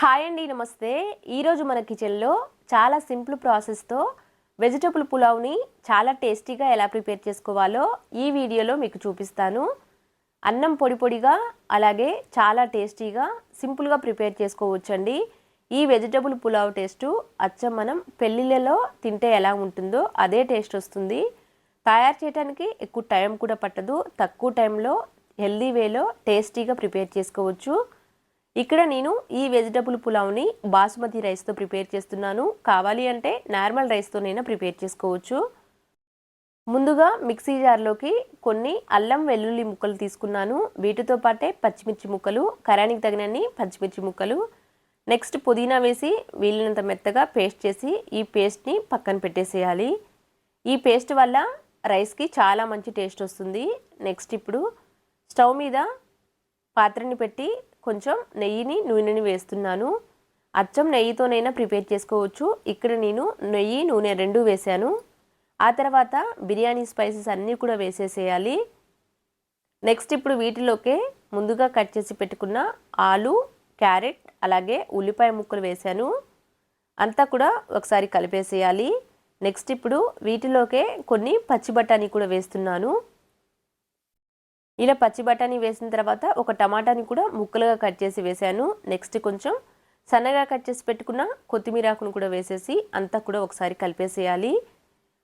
Hi అండి, నమస్తే. ఈరోజు మన కిచెన్లో చాలా సింపుల్ ప్రాసెస్తో వెజిటబుల్ పులావ్ని చాలా టేస్టీగా ఎలా ప్రిపేర్ చేసుకోవాలో ఈ వీడియోలో మీకు చూపిస్తాను. అన్నం పొడి పొడిగా అలాగే చాలా టేస్టీగా సింపుల్గా ప్రిపేర్ చేసుకోవచ్చండి. ఈ వెజిటబుల్ పులావ్ టేస్టు అచ్చం మనం పెళ్ళిళ్ళలో తింటే ఎలా ఉంటుందో అదే టేస్ట్ వస్తుంది. తయారు చేయడానికి ఎక్కువ టైం కూడా పట్టదు. తక్కువ టైంలో హెల్దీ వేలో టేస్టీగా ప్రిపేర్ చేసుకోవచ్చు. ఇక్కడ నేను ఈ వెజిటబుల్ పులావ్ని బాసుమతి రైస్తో ప్రిపేర్ చేస్తున్నాను. కావాలి అంటే నార్మల్ రైస్తోనైనా ప్రిపేర్ చేసుకోవచ్చు. ముందుగా మిక్సీ జార్లోకి కొన్ని అల్లం వెల్లుల్లి ముక్కలు తీసుకున్నాను. వీటితో పాటే పచ్చిమిర్చి ముక్కలు, కరానికి తగినన్ని పచ్చిమిర్చి ముక్కలు, నెక్స్ట్ పుదీనా వేసి వీలైనంత మెత్తగా పేస్ట్ చేసి ఈ పేస్ట్ని పక్కన పెట్టేసేయాలి. ఈ పేస్ట్ వల్ల రైస్కి చాలా మంచి టేస్ట్ వస్తుంది. నెక్స్ట్ ఇప్పుడు స్టవ్ మీద పాత్రని పెట్టి కొంచెం నూనెని వేస్తున్నాను. అచ్చం నెయ్యితోనైనా ప్రిపేర్ చేసుకోవచ్చు. ఇక్కడ నేను నెయ్యి, నూనె రెండు వేసాను. ఆ తర్వాత బిర్యానీ స్పైసెస్ అన్నీ కూడా వేసేసేయాలి. నెక్స్ట్ ఇప్పుడు వీటిలోకే ముందుగా కట్ చేసి పెట్టుకున్న ఆలు, క్యారెట్ అలాగే ఉల్లిపాయ ముక్కలు వేసాను. అంతా కూడా ఒకసారి కలిపేసేయాలి. నెక్స్ట్ ఇప్పుడు వీటిలోకే కొన్ని పచ్చి బఠానీ కూడా వేస్తున్నాను. ఇలా పచ్చి బఠానీ వేసిన తర్వాత ఒక టమాటాని కూడా ముక్కలుగా కట్ చేసి వేసాను. నెక్స్ట్ కొంచెం సన్నగా కట్ చేసి పెట్టుకున్న కొత్తిమీర ఆకును కూడా వేసేసి అంతా కూడా ఒకసారి కలిపేసేయాలి.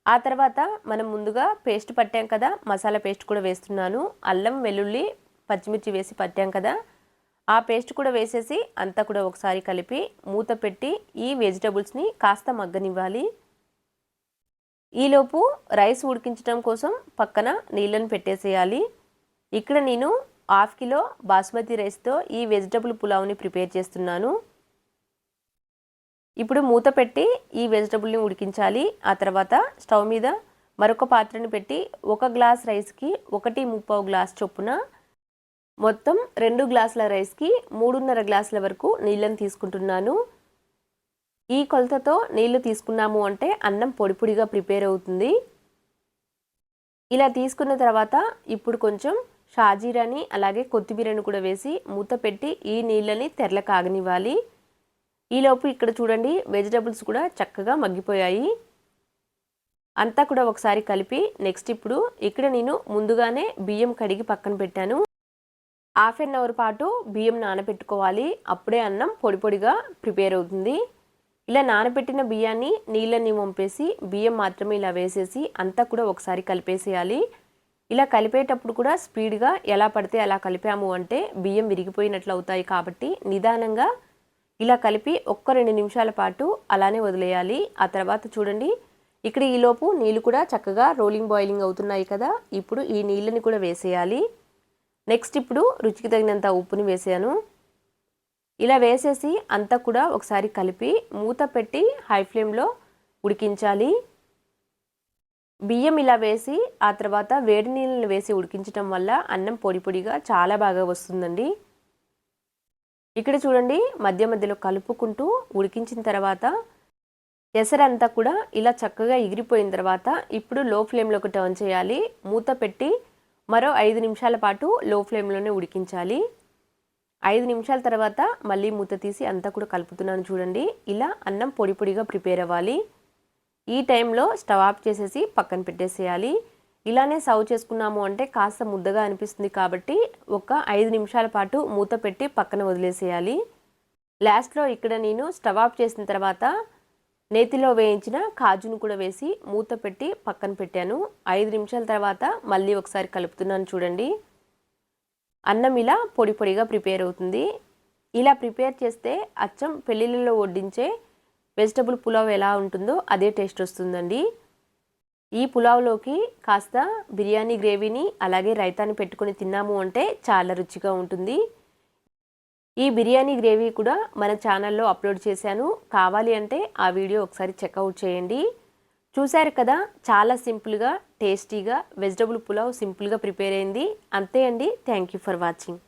ఆ తర్వాత మనం ముందుగా పేస్ట్ పట్టాం కదా, మసాలా పేస్ట్ కూడా వేస్తున్నాను. అల్లం, వెల్లుల్లి, పచ్చిమిర్చి వేసి పట్టాం కదా, ఆ పేస్ట్ కూడా వేసేసి అంతా కూడా ఒకసారి కలిపి మూత పెట్టి ఈ వెజిటబుల్స్ని కాస్త మగ్గనివ్వాలి. ఈలోపు రైస్ ఉడికించడం కోసం పక్కన నీళ్ళని పెట్టేసేయాలి. ఇక్కడ నేను 1/2 కిలో బాస్మతి రైస్తో ఈ వెజిటబుల్ పులావ్ని ప్రిపేర్ చేస్తున్నాను. ఇప్పుడు మూత పెట్టి ఈ వెజిటబుల్ని ఉడికించాలి. ఆ తర్వాత స్టవ్ మీద మరొక పాత్రని పెట్టి 1 గ్లాస్ రైస్కి 1.25 గ్లాస్ చొప్పున మొత్తం 2 గ్లాసుల రైస్కి 3.5 గ్లాసుల వరకు నీళ్ళని తీసుకుంటున్నాను. ఈ కొలతతో నీళ్లు తీసుకున్నాము అంటే అన్నం పొడి పొడిగా ప్రిపేర్ అవుతుంది. ఇలా తీసుకున్న తర్వాత ఇప్పుడు కొంచెం షాజీరాని అలాగే కొత్తిమీరను కూడా వేసి మూత పెట్టి ఈ నీళ్ళని తెరల కాగనివ్వాలి. ఈలోపు ఇక్కడ చూడండి వెజిటబుల్స్ కూడా చక్కగా మగ్గిపోయాయి. అంతా కూడా ఒకసారి కలిపి నెక్స్ట్ ఇప్పుడు ఇక్కడ నేను ముందుగానే బియ్యం కడిగి పక్కన పెట్టాను. 1/2 అవర్ పాటు బియ్యం నానబెట్టుకోవాలి. అప్పుడే అన్నం పొడి పొడిగా ప్రిపేర్ అవుతుంది. ఇలా నానబెట్టిన బియ్యాన్ని నీళ్ళని వంపేసి బియ్యం మాత్రమే ఇలా వేసేసి అంతా కూడా ఒకసారి కలిపేసేయాలి. ఇలా కలిపేటప్పుడు కూడా స్పీడ్గా ఎలా పడితే అలా కలిపాము అంటే బియ్యం విరిగిపోయినట్లు అవుతాయి. కాబట్టి నిదానంగా ఇలా కలిపి 1-2 నిమిషాల పాటు అలానే వదిలేయాలి. ఆ తర్వాత చూడండి ఇక్కడ ఈలోపు నీళ్ళు కూడా చక్కగా రోలింగ్ బాయిలింగ్ అవుతున్నాయి కదా, ఇప్పుడు ఈ నీళ్ళని కూడా వేసేయాలి. నెక్స్ట్ ఇప్పుడు రుచికి తగినంత ఉప్పుని వేసాను. ఇలా వేసేసి అంతా కూడా ఒకసారి కలిపి మూత పెట్టి హై ఫ్లేమ్లో ఉడికించాలి. బియ్యం ఇలా వేసి ఆ తర్వాత వేడి నీళ్ళని వేసి ఉడికించడం వల్ల అన్నం పొడి పొడిగా చాలా బాగా వస్తుందండి. ఇక్కడ చూడండి మధ్య మధ్యలో కలుపుకుంటూ ఉడికించిన తర్వాత ఎసరంతా కూడా ఇలా చక్కగా ఎగిరిపోయిన తర్వాత ఇప్పుడు లో ఫ్లేమ్లోకి టర్న్ చేయాలి. మూత పెట్టి మరో 5 నిమిషాల పాటు లో ఫ్లేమ్లోనే ఉడికించాలి. 5 నిమిషాల తర్వాత మళ్ళీ మూత తీసి అంతా కూడా కలుపుతున్నాను. చూడండి ఇలా అన్నం పొడి పొడిగా ప్రిపేర్ అవ్వాలి. ఈ టైంలో స్టవ్ ఆఫ్ చేసేసి పక్కన పెట్టేసేయాలి. ఇలానే సర్వ్ చేసుకున్నాము అంటే కాస్త ముద్దగా అనిపిస్తుంది కాబట్టి ఒక 5 నిమిషాల పాటు మూత పెట్టి పక్కన వదిలేసేయాలి. లాస్ట్లో ఇక్కడ నేను స్టవ్ ఆఫ్ చేసిన తర్వాత నేతిలో వేయించిన కాజును కూడా వేసి మూత పెట్టి పక్కన పెట్టాను. 5 నిమిషాల తర్వాత మళ్ళీ ఒకసారి కలుపుతున్నాను. చూడండి అన్నం ఇలా పొడి పొడిగా ప్రిపేర్ అవుతుంది. ఇలా ప్రిపేర్ చేస్తే అచ్చం పెళ్ళిళ్ళలో వడ్డించే వెజిటబుల్ పులావ్ ఎలా ఉంటుందో అదే టేస్ట్ వస్తుందండి. ఈ పులావ్లోకి కాస్త బిర్యానీ గ్రేవీని అలాగే రైతాని పెట్టుకొని తిన్నాము అంటే చాలా రుచిగా ఉంటుంది. ఈ బిర్యానీ గ్రేవీ కూడా మన ఛానల్లో అప్లోడ్ చేశాను. కావాలి అంటే ఆ వీడియో ఒకసారి చెక్అవుట్ చేయండి. చూశారు కదా, చాలా సింపుల్గా టేస్టీగా వెజిటబుల్ పులావ్ సింపుల్గా ప్రిపేర్ అయింది. అంతే అండి. Thank you for watching.